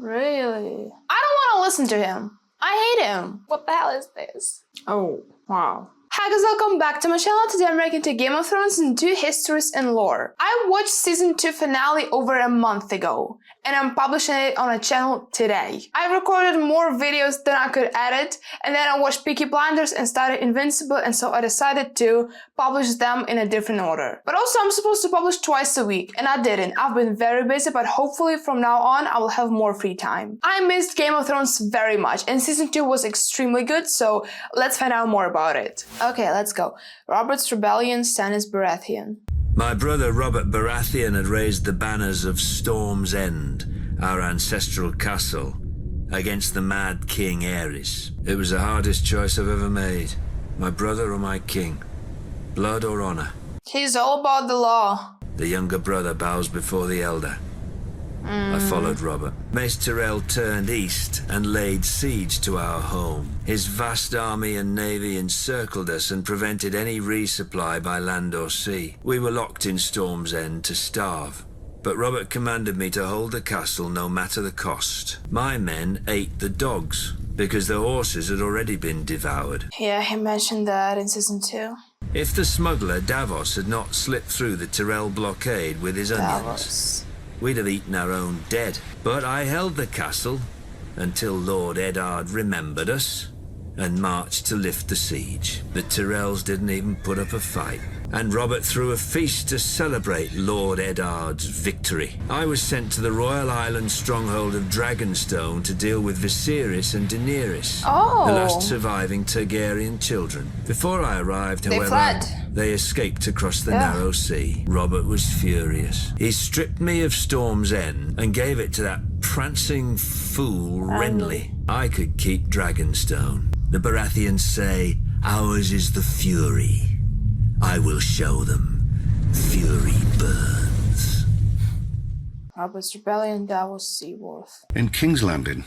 Really? I don't want to listen to him. I hate him. What the hell is this? Oh, wow. Hi guys, welcome back to my channel. Today I'm reacting to Game of Thrones and 2 Histories in Lore. I watched season 2 finale over a month ago, and I'm publishing it on a channel today. I recorded more videos than I could edit, and then I watched Peaky Blinders and started Invincible, and so I decided to publish them in a different order. But also I'm supposed to publish twice a week, and I didn't. I've been very busy, but hopefully from now on I will have more free time. I missed Game of Thrones very much, and season 2 was extremely good, so let's find out more about it. Okay, let's go. Robert's Rebellion, Stannis Baratheon. My brother Robert Baratheon had raised the banners of Storm's End, our ancestral castle, against the mad King Aerys. It was the hardest choice I've ever made. My brother or my king? Blood or honor? He's all about the law. The younger brother bows before the elder. I followed Robert. Mace Tyrell turned east and laid siege to our home. His vast army and navy encircled us and prevented any resupply by land or sea. We were locked in Storm's End to starve. But Robert commanded me to hold the castle no matter the cost. My men ate the dogs because the horses had already been devoured. Yeah, he mentioned that in season 2. If the smuggler Davos had not slipped through the Tyrell blockade with his onions, we'd have eaten our own dead. But I held the castle until Lord Eddard remembered us and marched to lift the siege. The Tyrells didn't even put up a fight. And Robert threw a feast to celebrate Lord Eddard's victory. I was sent to the Royal Island stronghold of Dragonstone to deal with Viserys and Daenerys, the last surviving Targaryen children. Before I arrived, however, they escaped across the narrow sea. Robert was furious. He stripped me of Storm's End and gave it to that prancing fool Renly. I could keep Dragonstone. The Baratheons say, ours is the fury. I will show them. Fury burns. Robert's Rebellion, Davos Seaworth. In King's Landing,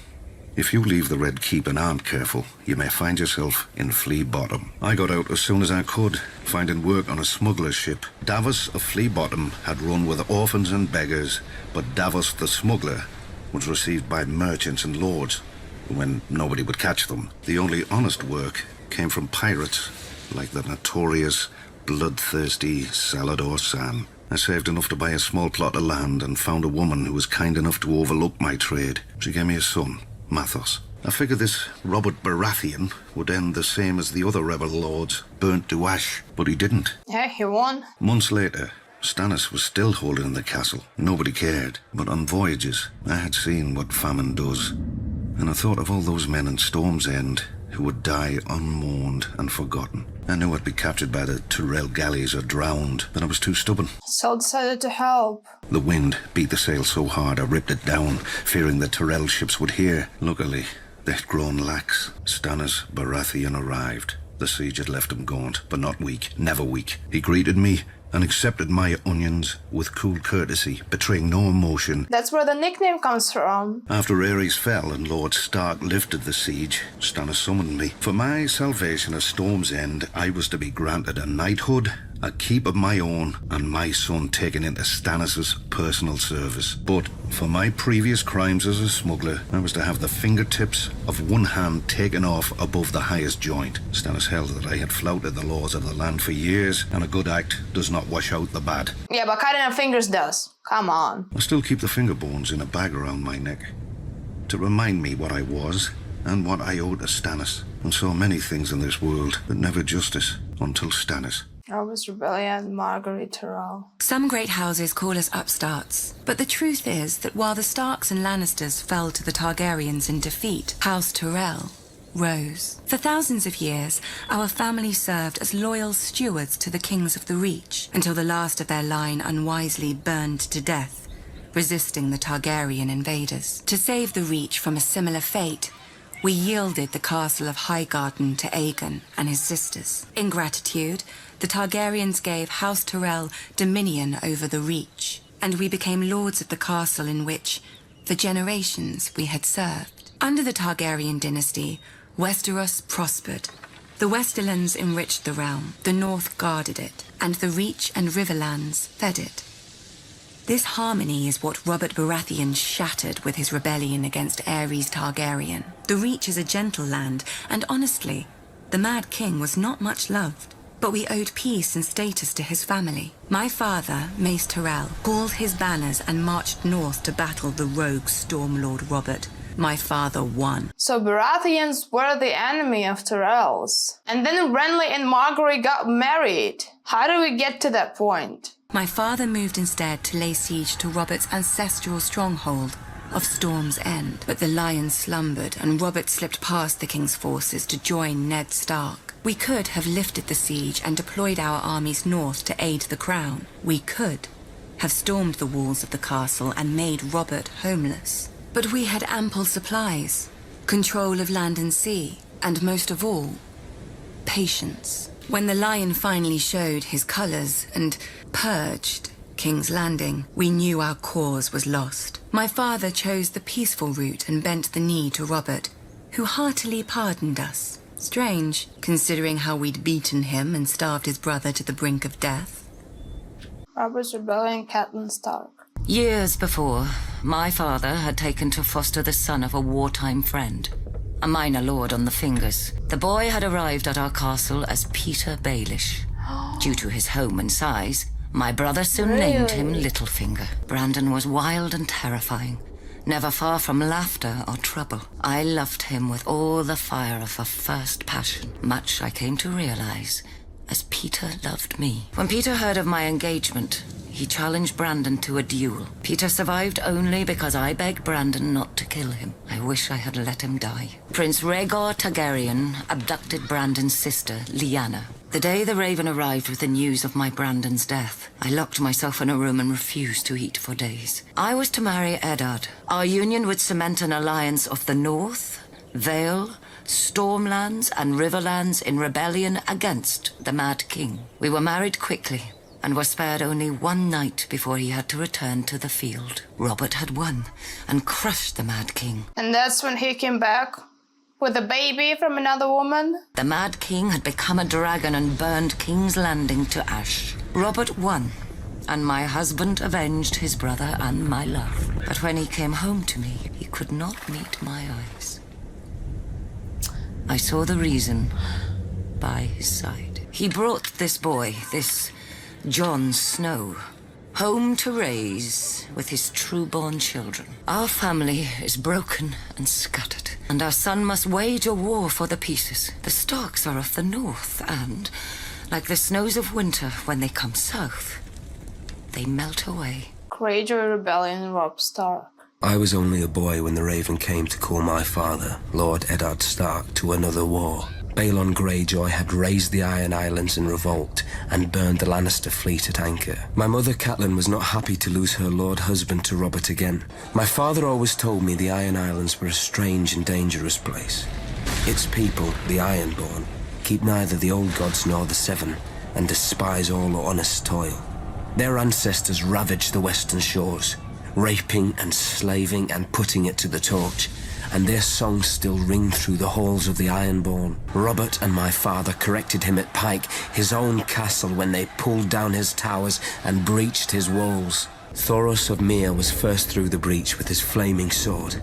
if you leave the Red Keep and aren't careful, you may find yourself in Flea Bottom. I got out as soon as I could, finding work on a smuggler's ship. Davos of Flea Bottom had run with orphans and beggars, but Davos the smuggler was received by merchants and lords when nobody would catch them. The only honest work came from pirates, like the notorious bloodthirsty Salador San. I saved enough to buy a small plot of land and found a woman who was kind enough to overlook my trade. She gave me a son, Mathos. I figured this Robert Baratheon would end the same as the other rebel lords, burnt to ash, but he didn't. Yeah, he won. Months later, Stannis was still holding the castle. Nobody cared, but on voyages, I had seen what famine does. And I thought of all those men in Storm's End who would die unmourned and forgotten. I knew I'd be captured by the Tyrell galleys or drowned, but I was too stubborn. So decided to help. The wind beat the sail so hard I ripped it down, fearing the Tyrell ships would hear. Luckily, they'd grown lax. Stannis Baratheon arrived. The siege had left him gaunt, but not weak, never weak. He greeted me and accepted my onions with cool courtesy, betraying no emotion. That's where the nickname comes from. After Aerys fell and Lord Stark lifted the siege, Stannis summoned me. For my salvation at Storm's End, I was to be granted a knighthood, a keep of my own, and my son taken into Stannis' personal service. But for my previous crimes as a smuggler, I was to have the fingertips of one hand taken off above the highest joint. Stannis held that I had flouted the laws of the land for years, and a good act does not wash out the bad. Yeah, but cutting our fingers does. Come on. I still keep the finger bones in a bag around my neck to remind me what I was and what I owed to Stannis, and so many things in this world, but never justice until Stannis. Robert's Rebellion, Margaery Tyrell. Some great houses call us upstarts, but the truth is that while the Starks and Lannisters fell to the Targaryens in defeat, House Tyrell rose. For thousands of years, our family served as loyal stewards to the kings of the Reach, until the last of their line unwisely burned to death, resisting the Targaryen invaders. To save the Reach from a similar fate, we yielded the castle of Highgarden to Aegon and his sisters. In gratitude, the Targaryens gave House Tyrell dominion over the Reach, and we became lords of the castle in which, for generations, we had served. Under the Targaryen dynasty, Westeros prospered. The Westerlands enriched the realm, the North guarded it, and the Reach and Riverlands fed it. This harmony is what Robert Baratheon shattered with his rebellion against Aerys Targaryen. The Reach is a gentle land, and honestly, the Mad King was not much loved. But we owed peace and status to his family. My father, Mace Tyrell, hauled his banners and marched north to battle the rogue Stormlord Robert. My father won. So Baratheons were the enemy of Tyrell's. And then Renly and Margaery got married. How did we get to that point? My father moved instead to lay siege to Robert's ancestral stronghold of Storm's End. But the lion slumbered and Robert slipped past the king's forces to join Ned Stark. We could have lifted the siege and deployed our armies north to aid the crown. We could have stormed the walls of the castle and made Robert homeless. But we had ample supplies, control of land and sea, and most of all, patience. When the lion finally showed his colors and purged King's Landing, we knew our cause was lost. My father chose the peaceful route and bent the knee to Robert, who heartily pardoned us. Strange, considering how we'd beaten him and starved his brother to the brink of death. Robert's Rebellion, Catelyn Stark. Years before, my father had taken to foster the son of a wartime friend, a minor lord on the Fingers. The boy had arrived at our castle as Peter Baelish. Due to his home and size, my brother soon named him Littlefinger. Brandon was wild and terrifying, never far from laughter or trouble. I loved him with all the fire of a first passion, much I came to realize as Peter loved me. When Peter heard of my engagement, he challenged Brandon to a duel. Peter survived only because I begged Brandon not to kill him. I wish I had let him die. Prince Rhaegar Targaryen abducted Brandon's sister, Lyanna. The day the Raven arrived with the news of my Brandon's death, I locked myself in a room and refused to eat for days. I was to marry Eddard. Our union would cement an alliance of the North, Vale, Stormlands, and Riverlands in rebellion against the Mad King. We were married quickly, and were spared only one night before he had to return to the field. Robert had won and crushed the Mad King. And that's when he came back with a baby from another woman? The Mad King had become a dragon and burned King's Landing to ash. Robert won, and my husband avenged his brother and my love. But when he came home to me, he could not meet my eyes. I saw the reason by his side. He brought this boy, this Jon Snow, home to raise with his true-born children. Our family is broken and scattered, and our son must wage a war for the pieces. The Starks are of the north, and, like the snows of winter when they come south, they melt away. Greyjoy Rebellion, Robb Stark. I was only a boy when the Raven came to call my father, Lord Eddard Stark, to another war. Balon Greyjoy had raised the Iron Islands in revolt and burned the Lannister fleet at anchor. My mother Catelyn was not happy to lose her lord husband to Robert again. My father always told me the Iron Islands were a strange and dangerous place. Its people, the Ironborn, keep neither the old gods nor the Seven and despise all honest toil. Their ancestors ravaged the western shores, raping and slaving and putting it to the torch, and their songs still ring through the halls of the Ironborn. Robert and my father corrected him at Pike, his own castle, when they pulled down his towers and breached his walls. Thoros of Myr was first through the breach with his flaming sword.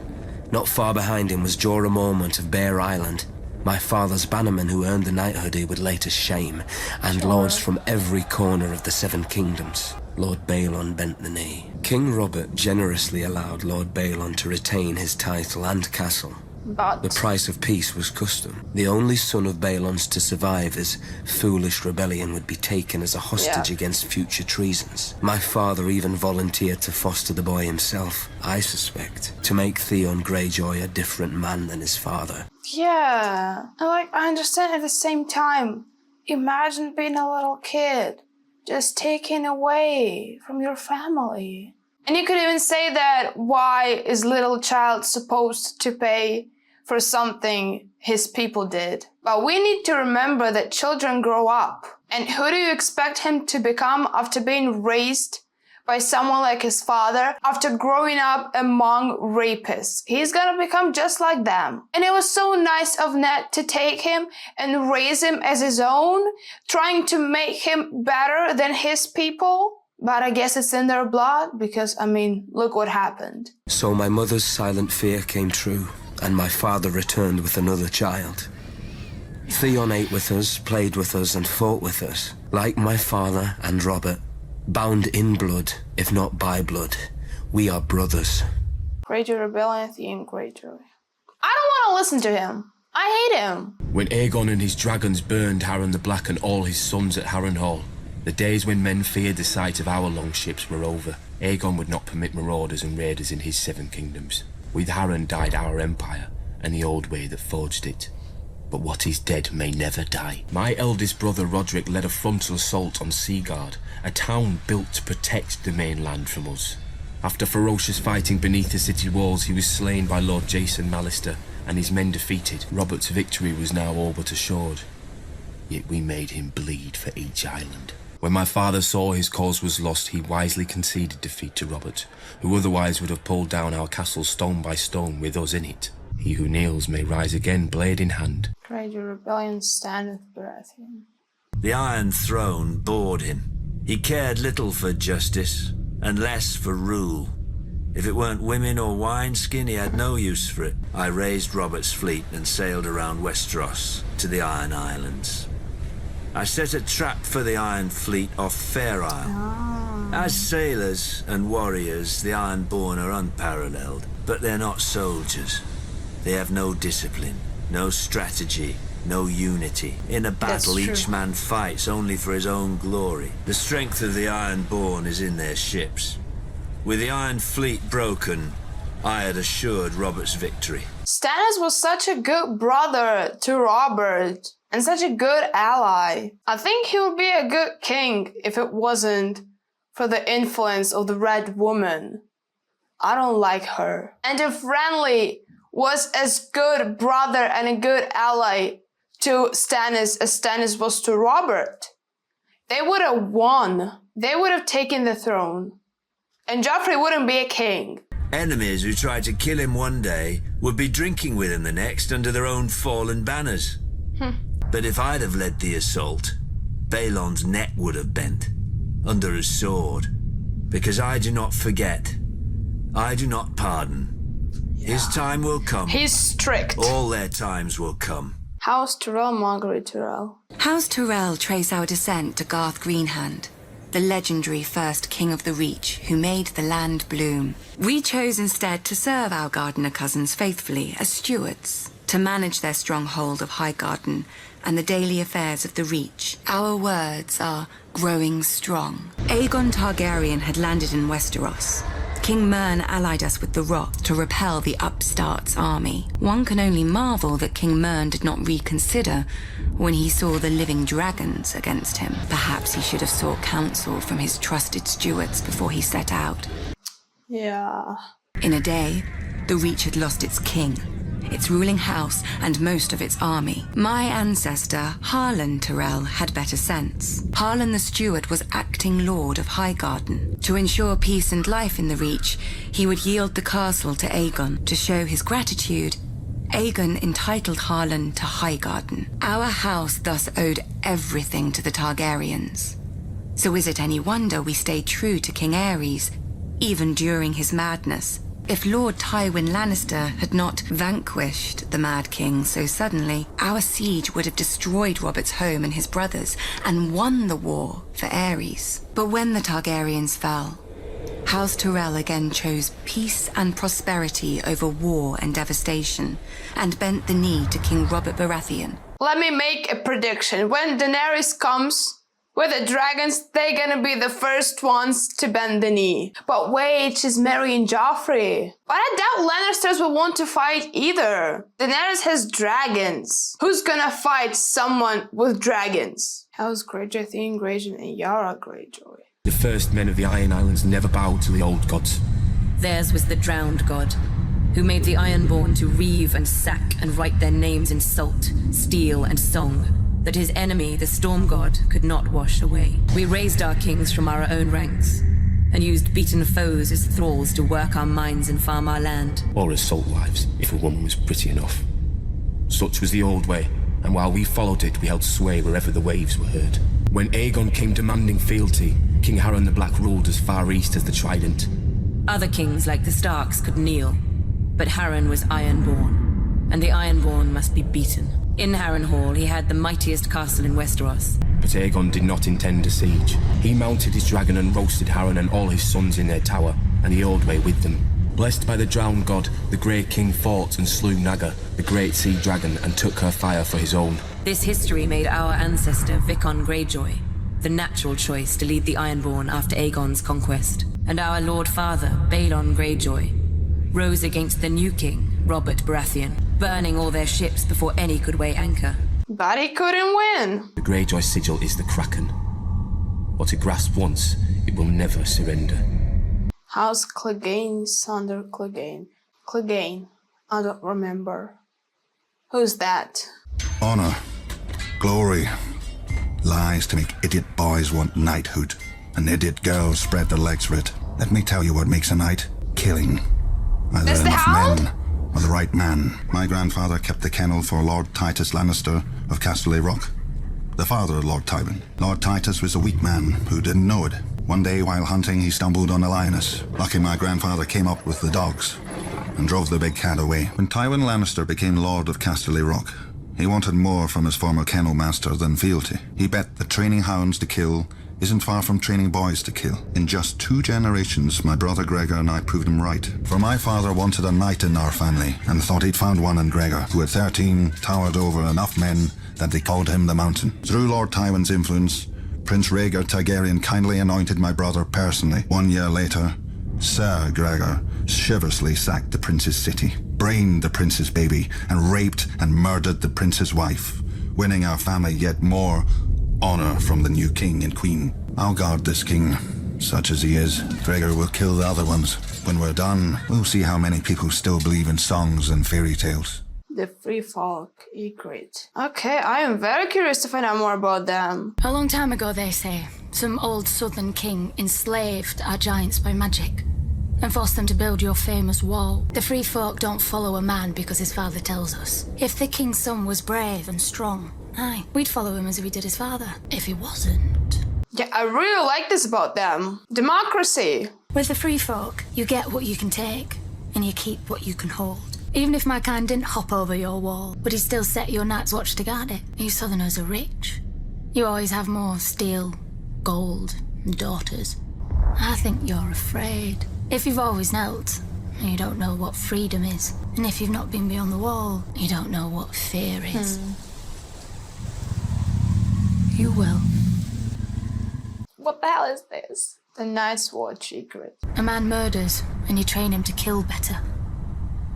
Not far behind him was Jorah Mormont of Bear Island, my father's bannerman who earned the knighthood he would later shame, and lords from every corner of the Seven Kingdoms. Lord Balon bent the knee. King Robert generously allowed Lord Balon to retain his title and castle. But The price of peace was custom. The only son of Balon's to survive his foolish rebellion would be taken as a hostage against future treasons. My father even volunteered to foster the boy himself, I suspect, to make Theon Greyjoy a different man than his father. yeah, and I understand at the same time. Imagine being a little kid, just taken away from your family. And you could even say that why is little child supposed to pay for something his people did? But we need to remember that children grow up. And who do you expect him to become after being raised by someone like his father, after growing up among rapists? He's gonna become just like them. And it was so nice of Ned to take him and raise him as his own, trying to make him better than his people. But I guess it's in their blood because, I mean, look what happened. So my mother's silent fear came true, and my father returned with another child. Theon ate with us, played with us, and fought with us, like my father and Robert. Bound in blood, if not by blood. We are brothers. Greyjoy Rebellion, Theon Greyjoy. I don't want to listen to him. I hate him. When Aegon and his dragons burned Harren the Black and all his sons at Harrenhal, the days when men feared the sight of our longships were over. Aegon would not permit marauders and raiders in his 7 kingdoms. With Harren died our empire, and the old way that forged it. But what is dead may never die. My eldest brother Roderick led a frontal assault on Seaguard, a town built to protect the mainland from us. After ferocious fighting beneath the city walls, he was slain by Lord Jason Mallister, and his men defeated. Robert's victory was now all but assured. Yet we made him bleed for each island. When my father saw his cause was lost, he wisely conceded defeat to Robert, who otherwise would have pulled down our castle stone by stone with us in it. He who kneels may rise again, blade in hand. Greyjoy Rebellion standeth Baratheon. The Iron Throne bored him. He cared little for justice, and less for rule. If it weren't women or wineskin, he had no use for it. I raised Robert's fleet and sailed around Westeros to the Iron Islands. I set a trap for the Iron Fleet off Fair Isle. As sailors and warriors, the Ironborn are unparalleled, but they're not soldiers. They have no discipline, no strategy, no unity. In a battle, each man fights only for his own glory. The strength of the Ironborn is in their ships. With the Iron Fleet broken, I had assured Robert's victory. Stannis was such a good brother to Robert and such a good ally. I think he would be a good king if it wasn't for the influence of the Red Woman. I don't like her. And if Renly was as good brother and a good ally to Stannis as Stannis was to Robert, they would have won. They would have taken the throne. And Joffrey wouldn't be a king. Enemies who tried to kill him one day would be drinking with him the next under their own fallen banners. But if I'd have led the assault, Balon's neck would have bent under his sword. Because I do not forget. I do not pardon. His time will come. He's strict. All their times will come. House Tyrell, Margaret Tyrell. House Tyrell trace our descent to Garth Greenhand, the legendary first king of the Reach who made the land bloom. We chose instead to serve our Gardener cousins faithfully as stewards, to manage their stronghold of Highgarden and the daily affairs of the Reach. Our words are growing strong. Aegon Targaryen had landed in Westeros. King Mern allied us with the Rock to repel the upstart's army. One can only marvel that King Mern did not reconsider when he saw the living dragons against him. Perhaps he should have sought counsel from his trusted stewards before he set out. Yeah. In a day, the Reach had lost its king, its ruling house, and most of its army. My ancestor, Harlan Tyrell, had better sense. Harlan the Steward was acting Lord of Highgarden. To ensure peace and life in the Reach, he would yield the castle to Aegon. To show his gratitude, Aegon entitled Harlan to Highgarden. Our house thus owed everything to the Targaryens. So is it any wonder we stayed true to King Aerys, even during his madness? If Lord Tywin Lannister had not vanquished the Mad King so suddenly, our siege would have destroyed Robert's home and his brothers and won the war for Aerys. But when the Targaryens fell, House Tyrell again chose peace and prosperity over war and devastation, and bent the knee to King Robert Baratheon. Let me make a prediction. When Daenerys comes with the dragons, they're gonna be the first ones to bend the knee. But wait, she's marrying Joffrey. But I doubt Lannisters will want to fight either. Daenerys has dragons. Who's gonna fight someone with dragons? House Greyjoy, Theon Greyjoy, and Yara Greyjoy. The first men of the Iron Islands never bowed to the old gods. Theirs was the drowned god, who made the Ironborn to reave and sack and write their names in salt, steel, and song, that his enemy, the Storm God, could not wash away. We raised our kings from our own ranks, and used beaten foes as thralls to work our mines and farm our land. Or as salt wives, if a woman was pretty enough. Such was the old way, and while we followed it, we held sway wherever the waves were heard. When Aegon came demanding fealty, King Harren the Black ruled as far east as the Trident. Other kings like the Starks could kneel, but Harren was Ironborn, and the Ironborn must be beaten. In Harrenhal, he had the mightiest castle in Westeros. But Aegon did not intend a siege. He mounted his dragon and roasted Harren and all his sons in their tower, and the old way with them. Blessed by the drowned god, the Grey King fought and slew Naga, the great sea dragon, and took her fire for his own. This history made our ancestor Vicon Greyjoy the natural choice to lead the Ironborn after Aegon's conquest. And our Lord Father, Balon Greyjoy, rose against the new king, Robert Baratheon, burning all their ships before any could weigh anchor. But he couldn't win. The Greyjoy sigil is the Kraken. What it grasps once, it will never surrender. How's Clegane under Clegane? Clegane. I don't remember. Who's that? Honor, glory, lies to make idiot boys want knighthood, and idiot girls spread their legs for it. Let me tell you what makes a knight. Killing. Either Is the enough Hound? men or the right man. My grandfather kept the kennel for Lord Titus Lannister of Casterly Rock, the father of Lord Tywin. Lord Titus was a weak man who didn't know it. One day while hunting, he stumbled on a lioness. Lucky my grandfather came up with the dogs and drove the big cat away. When Tywin Lannister became Lord of Casterly Rock, he wanted more from his former kennel master than fealty. He bet that training hounds to kill isn't far from training boys to kill. In just 2 generations, my brother Gregor and I proved him right. For my father wanted a knight in our family and thought he'd found one in Gregor, who at 13 towered over enough men that they called him the Mountain. Through Lord Tywin's influence, Prince Rhaegar Targaryen kindly anointed my brother personally. 1 year later, Sir Gregor chivalrously sacked the prince's city, brained the prince's baby, and raped and murdered the prince's wife, winning our family yet more honor from the new king and queen. I'll guard this king, such as he is. Gregor will kill the other ones. When we're done, we'll see how many people still believe in songs and fairy tales. The Free Folk Ygritte. Okay, I am very curious to find out more about them. A long time ago, they say, some old southern king enslaved our giants by magic and forced them to build your famous wall. The free folk don't follow a man because his father tells us. If the king's son was brave and strong, aye, we'd follow him as if he did his father. If he wasn't... Yeah, I really like this about them. Democracy. With the free folk, you get what you can take, and you keep what you can hold. Even if my kind didn't hop over your wall, but he'd still set your night's watch to guard it. You southerners are rich. You always have more steel, gold, and daughters. I think you're afraid. If you've always knelt, you don't know what freedom is. And if you've not been beyond the wall, you don't know what fear is. You will. What the hell is this? The Night's Watch Ygritte. A man murders, and you train him to kill better.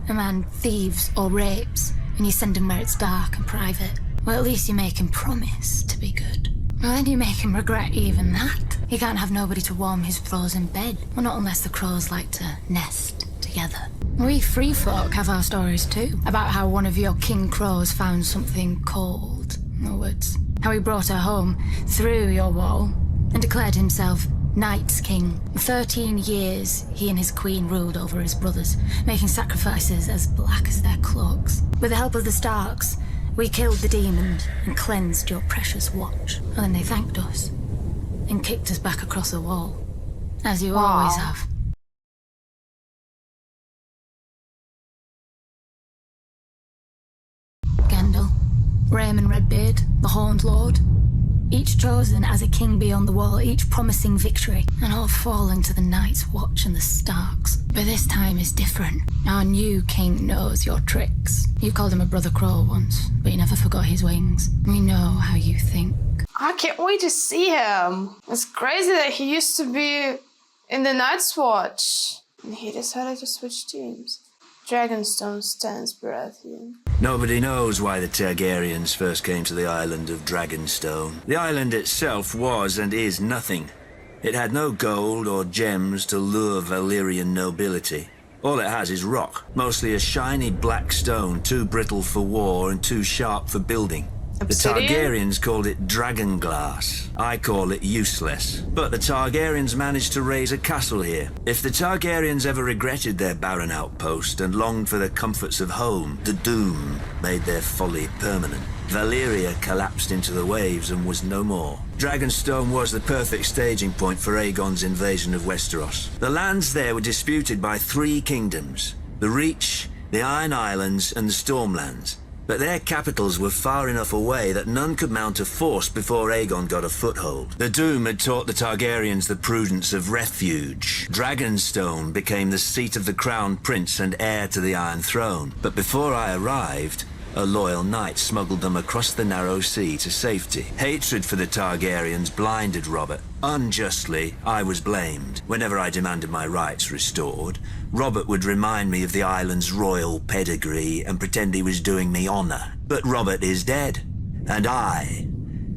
A man thieves or rapes, and you send him where it's dark and private. Well, at least you make him promise to be good. Well, then you make him regret even that. He can't have nobody to warm his frozen bed. Well, not unless the crows like to nest together. We free folk have our stories too, about how one of your king crows found something cold. In other words, how he brought her home through your wall and declared himself Night's King. 13 years he and his queen ruled over his brothers, making sacrifices as black as their cloaks. With the help of the Starks, we killed the demon and cleansed your precious watch. And then they thanked us and kicked us back across the wall, as you always have. Gandalf, Raymond Redbeard, the Horned Lord, each chosen as a king beyond the wall, each promising victory, and all fallen to the Night's Watch and the Starks. But this time is different. Our new king knows your tricks. You called him a brother crow once, but you never forgot his wings. We know how you think. I can't wait to see him. It's crazy that he used to be in the Night's Watch, and he decided to switch teams. Dragonstone, Stannis, Baratheon. Nobody knows why the Targaryens first came to the island of Dragonstone. The island itself was and is nothing. It had no gold or gems to lure Valyrian nobility. All it has is rock, mostly a shiny black stone, too brittle for war and too sharp for building. Obsidian? The Targaryens called it dragon glass. I call it useless. But the Targaryens managed to raise a castle here. If the Targaryens ever regretted their barren outpost and longed for the comforts of home, the Doom made their folly permanent. Valyria collapsed into the waves and was no more. Dragonstone was the perfect staging point for Aegon's invasion of Westeros. The lands there were disputed by 3 kingdoms: the Reach, the Iron Islands, and the Stormlands. But their capitals were far enough away that none could mount a force before Aegon got a foothold. The Doom had taught the Targaryens the prudence of refuge. Dragonstone became the seat of the crown prince and heir to the Iron Throne. But before I arrived, a loyal knight smuggled them across the narrow sea to safety. Hatred for the Targaryens blinded Robert. Unjustly, I was blamed. Whenever I demanded my rights restored, Robert would remind me of the island's royal pedigree and pretend he was doing me honor. But Robert is dead, and I,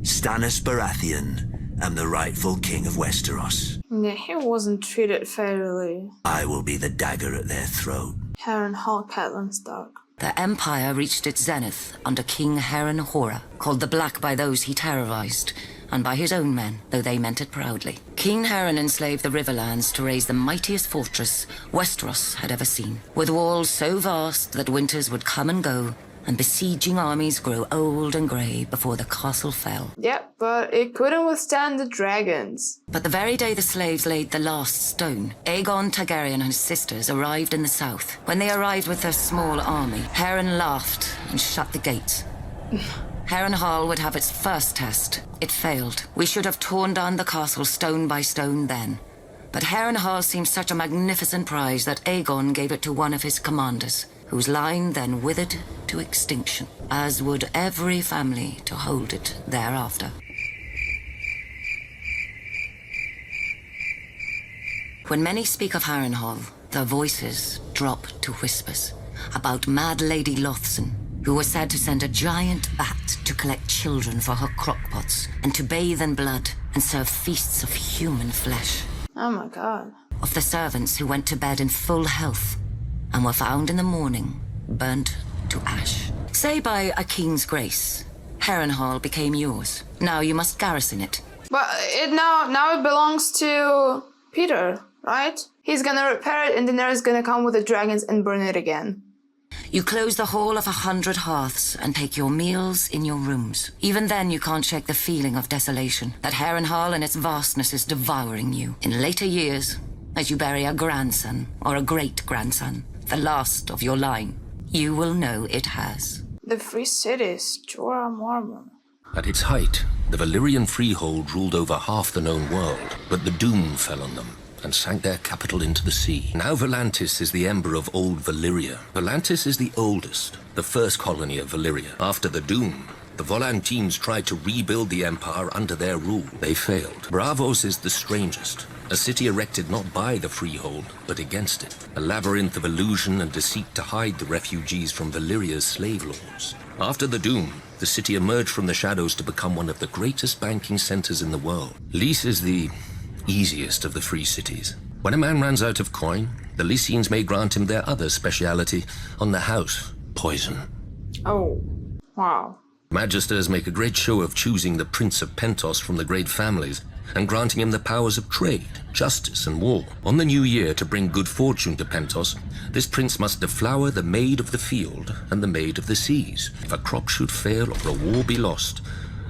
Stannis Baratheon, am the rightful king of Westeros. Yeah, he wasn't treated fairly. I will be the dagger at their throat. Harrenhal, Catelyn Stark. The Empire reached its zenith under King Harrenhal, called the Black by those he terrorized, and by his own men, though they meant it proudly. King Harren enslaved the Riverlands to raise the mightiest fortress Westeros had ever seen, with walls so vast that winters would come and go, and besieging armies grow old and grey before the castle fell. Yep, but it couldn't withstand the dragons. But the very day the slaves laid the last stone, Aegon Targaryen and his sisters arrived in the south. When they arrived with their small army, Harren laughed and shut the gates. Harrenhal would have its first test. It failed. We should have torn down the castle stone by stone then. But Harrenhal seemed such a magnificent prize that Aegon gave it to one of his commanders, whose line then withered to extinction, as would every family to hold it thereafter. When many speak of Harrenhal, their voices drop to whispers about Mad Lady Lothson, who was said to send a giant bat to collect children for her crockpots and to bathe in blood and serve feasts of human flesh. Oh my god. Of the servants who went to bed in full health and were found in the morning, burnt to ash. Say by a king's grace, Harrenhal became yours. Now you must garrison it. But it now it belongs to Peter, right? He's gonna repair it and Daenerys gonna come with the dragons and burn it again. You close the hall of 100 hearths and take your meals in your rooms. Even then you can't shake the feeling of desolation, that Harrenhal and its vastness is devouring you. In later years, as you bury a grandson or a great-grandson, the last of your line, you will know it has. The Free Cities, Jorah Mormon. At its height, the Valyrian freehold ruled over half the known world, but the Doom fell on them and sank their capital into the sea. Now Volantis is the ember of old Valyria. Volantis is the oldest, the first colony of Valyria. After the Doom, the Volantines tried to rebuild the empire under their rule. They failed. Braavos is the strangest, a city erected not by the freehold, but against it. A labyrinth of illusion and deceit to hide the refugees from Valyria's slave lords. After the Doom, the city emerged from the shadows to become one of the greatest banking centers in the world. Lys is the easiest of the free cities. When a man runs out of coin, the Lysines may grant him their other speciality on the house, poison. Oh, wow. Magisters make a great show of choosing the Prince of Pentos from the great families and granting him the powers of trade, justice, and war. On the new year, to bring good fortune to Pentos, this prince must deflower the maid of the field and the maid of the seas. If a crop should fail or a war be lost,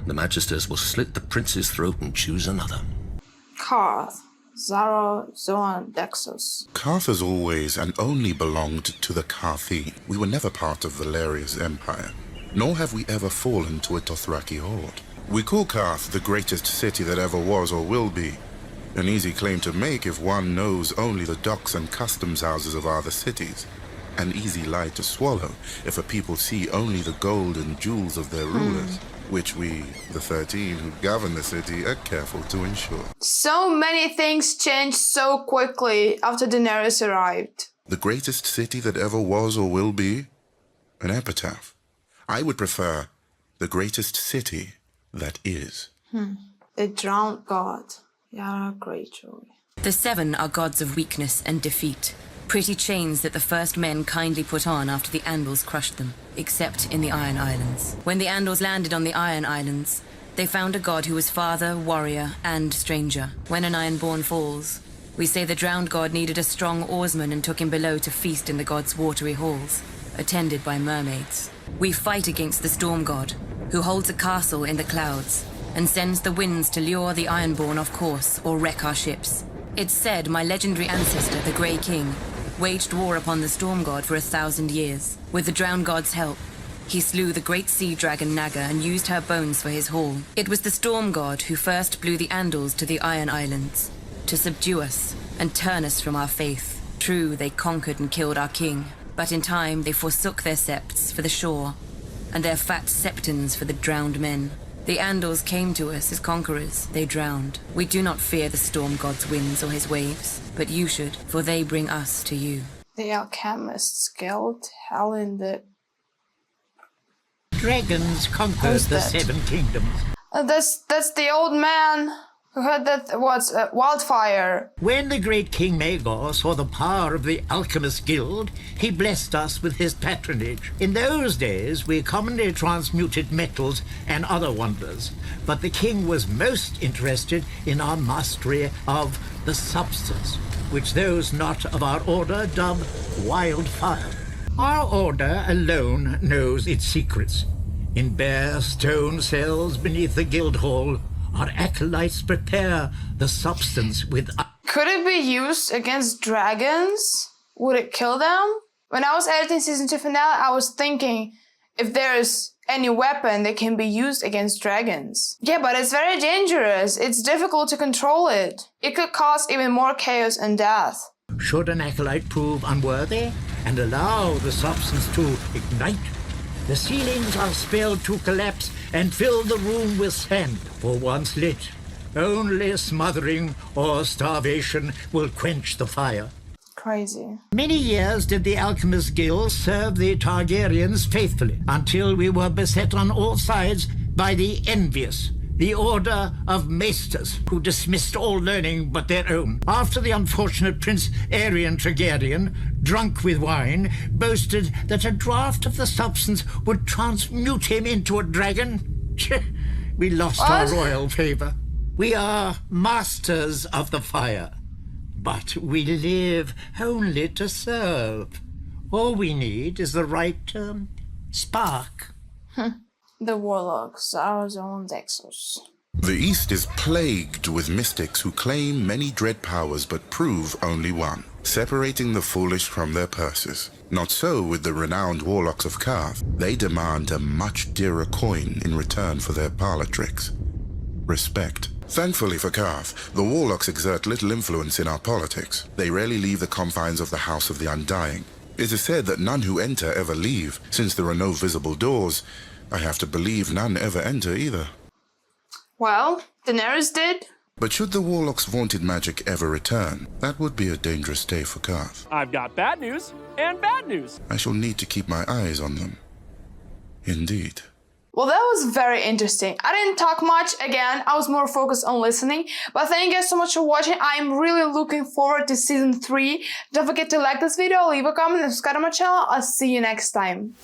the Magisters will slit the prince's throat and choose another. Qarth, Zara, Zoan, Dexos. Qarth has always and only belonged to the Qarthi. We were never part of Valeria's empire, nor have we ever fallen to a Dothraki horde. We call Qarth the greatest city that ever was or will be. An easy claim to make if one knows only the docks and customs houses of other cities. An easy lie to swallow if a people see only the gold and jewels of their rulers, which we, the 13 who govern the city, are careful to ensure. So many things changed so quickly after Daenerys arrived. The greatest city that ever was or will be? An epitaph. I would prefer the greatest city that is. The drowned god, Yara Greyjoy. The seven are gods of weakness and defeat. Pretty chains that the first men kindly put on after the Andals crushed them, except in the Iron Islands. When the Andals landed on the Iron Islands, they found a god who was father, warrior, and stranger. When an Ironborn falls, we say the drowned god needed a strong oarsman and took him below to feast in the god's watery halls, attended by mermaids. We fight against the storm god, who holds a castle in the clouds and sends the winds to lure the Ironborn off course or wreck our ships. It's said my legendary ancestor, the Grey King, waged war upon the Storm God for 1,000 years. With the Drowned God's help, he slew the great sea dragon Naga and used her bones for his haul. It was the Storm God who first blew the Andals to the Iron Islands, to subdue us and turn us from our faith. True, they conquered and killed our king, but in time they forsook their septs for the shore, and their fat septons for the drowned men. The Andals came to us as conquerors, they drowned. We do not fear the Storm God's winds or his waves, but you should, for they bring us to you. The Alchemists Guild, hell in the... Dragons conquered Who's the that? 7 kingdoms. That's the old man who had that, wildfire. When the great King Maegor saw the power of the Alchemists Guild, he blessed us with his patronage. In those days, we commonly transmuted metals and other wonders, but the king was most interested in our mastery of the substance, which those not of our order dub wildfire. Our order alone knows its secrets. In bare stone cells beneath the guild hall, our acolytes prepare the substance with... Could it be used against dragons? Would it kill them? When I was editing season 2 finale, I was thinking if there's any weapon that can be used against dragons. Yeah, but it's very dangerous. It's difficult to control it. It could cause even more chaos and death. Should an acolyte prove unworthy and allow the substance to ignite, the ceilings are spelled to collapse and fill the room with sand. For once lit, only smothering or starvation will quench the fire. Crazy. Many years did the Alchemists Guild serve the Targaryens faithfully, until we were beset on all sides by the envious, the Order of Maesters, who dismissed all learning but their own. After the unfortunate Prince Aerion Targaryen, drunk with wine, boasted that a draught of the substance would transmute him into a dragon, we lost our royal favor. We are masters of the fire, but we live only to serve. All we need is the right spark. The Warlocks, our own Essos. The East is plagued with mystics who claim many dread powers but prove only one, separating the foolish from their purses. Not so with the renowned Warlocks of Qarth. They demand a much dearer coin in return for their parlor tricks. Respect. Thankfully for Qarth, the Warlocks exert little influence in our politics. They rarely leave the confines of the House of the Undying. It is said that none who enter ever leave. Since there are no visible doors, I have to believe none ever enter either. Well, Daenerys did. But should the Warlock's vaunted magic ever return, that would be a dangerous day for Qarth. I've got bad news and bad news. I shall need to keep my eyes on them. Indeed. Well, that was very interesting. I didn't talk much. Again, I was more focused on listening. But thank you guys so much for watching. I'm really looking forward to season 3. Don't forget to like this video, leave a comment, and subscribe to my channel. I'll see you next time.